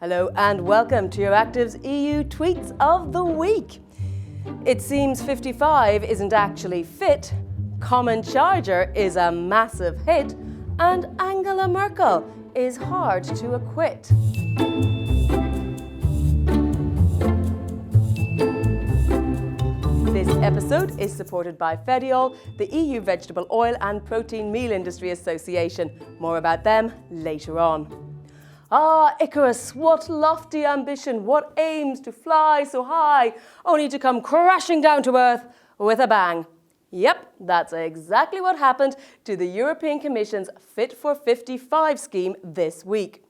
Hello and welcome to Euractiv's EU Tweets of the Week. It seems 55 isn't actually fit, Common Charger is a massive hit, and Angela Merkel is hard to acquit. This episode is supported by Fediol, the EU Vegetable Oil and Protein Meal Industry Association. More about them later on. Ah, Icarus, what lofty ambition, what aims to fly so high, only to come crashing down to earth with a bang. Yep, that's exactly what happened to the European Commission's Fit for 55 scheme this week.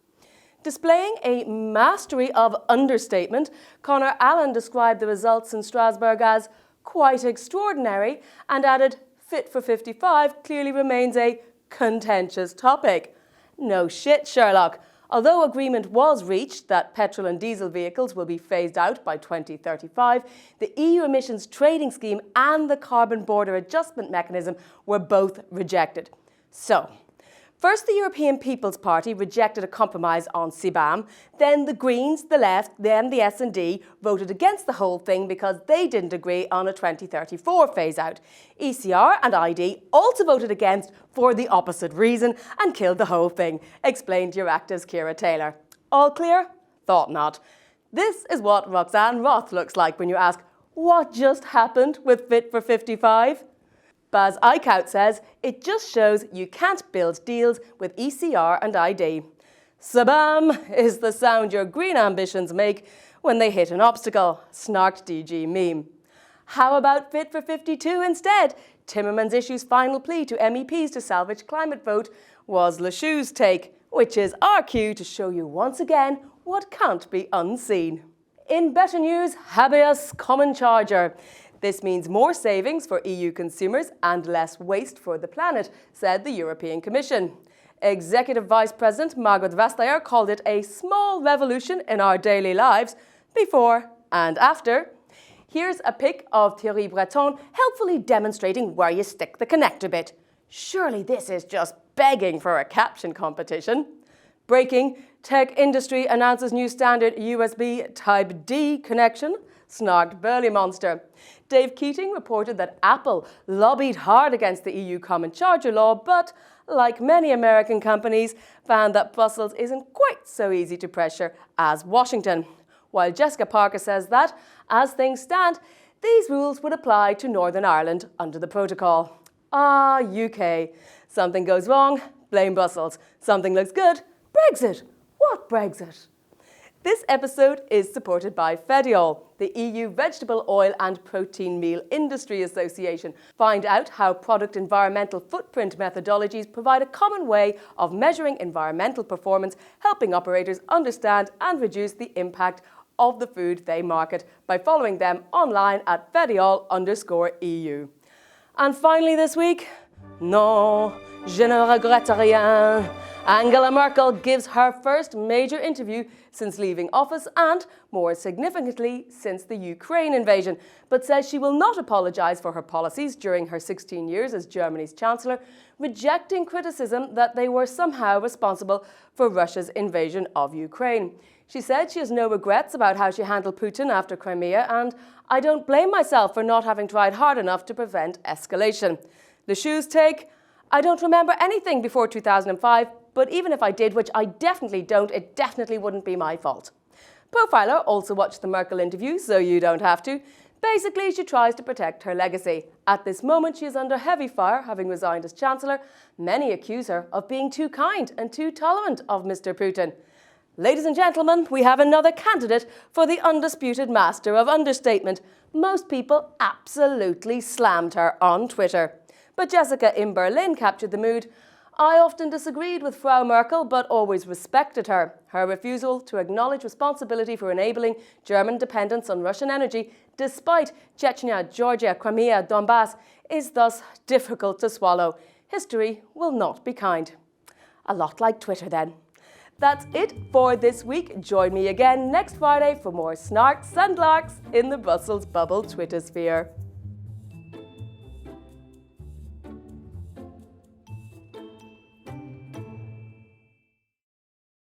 Displaying a mastery of understatement, Conor Allen described the results in Strasbourg as quite extraordinary and added, Fit for 55 clearly remains a contentious topic. No shit, Sherlock. Although agreement was reached that petrol and diesel vehicles will be phased out by 2035, the EU emissions trading scheme and the carbon border adjustment mechanism were both rejected. So, first the European People's Party rejected a compromise on CBAM, then the Greens, the Left, then the S&D voted against the whole thing because they didn't agree on a 2034 phase-out. ECR and ID also voted against for the opposite reason and killed the whole thing, explained Euractiv's Ciara Taylor. All clear? Thought not. This is what Roxanne Roth looks like when you ask, what just happened with Fit for 55? Baz Eickhout says, it just shows you can't build deals with ECR and ID. Sabam is the sound your green ambitions make when they hit an obstacle, snarked DG Meme. How about Fit for 52 instead? Timmermans' issues final plea to MEPs to salvage climate vote was Le Chou's take, which is our cue to show you once again what can't be unseen. In better news, habeas Common Charger. This means more savings for EU consumers and less waste for the planet, said the European Commission. Executive Vice President Margot Vestager called it a small revolution in our daily lives, before and after. Here's a pic of Thierry Breton helpfully demonstrating where you stick the connector bit. Surely this is just begging for a caption competition. Breaking, tech industry announces new standard USB Type D connection, snarked Burly Monster. Dave Keating reported that Apple lobbied hard against the EU Common Charger law, but, like many American companies, found that Brussels isn't quite so easy to pressure as Washington. While Jessica Parker says that, as things stand, these rules would apply to Northern Ireland under the protocol. Ah, UK. Something goes wrong, blame Brussels. Something looks good, Brexit. What Brexit? This episode is supported by Fediol, the EU Vegetable Oil and Protein Meal Industry Association. Find out how product environmental footprint methodologies provide a common way of measuring environmental performance, helping operators understand and reduce the impact of the food they market by following them online at fediol_EU. And finally this week, non, je ne regrette rien. Angela Merkel gives her first major interview since leaving office and, more significantly, since the Ukraine invasion, but says she will not apologise for her policies during her 16 years as Germany's Chancellor, rejecting criticism that they were somehow responsible for Russia's invasion of Ukraine. She said she has no regrets about how she handled Putin after Crimea, and I don't blame myself for not having tried hard enough to prevent escalation. Le Chou's take, I don't remember anything before 2005, but even if I did, which I definitely don't, it definitely wouldn't be my fault. Profiler also watched the Merkel interview, so you don't have to. Basically, she tries to protect her legacy. At this moment, she is under heavy fire, having resigned as Chancellor. Many accuse her of being too kind and too tolerant of Mr. Putin. Ladies and gentlemen, we have another candidate for the undisputed master of understatement. Most people absolutely slammed her on Twitter. But Jessica in Berlin captured the mood. I often disagreed with Frau Merkel, but always respected her. Her refusal to acknowledge responsibility for enabling German dependence on Russian energy, despite Chechnya, Georgia, Crimea, Donbass, is thus difficult to swallow. History will not be kind. A lot like Twitter then. That's it for this week. Join me again next Friday for more snarks and larks in the Brussels bubble Twitter sphere.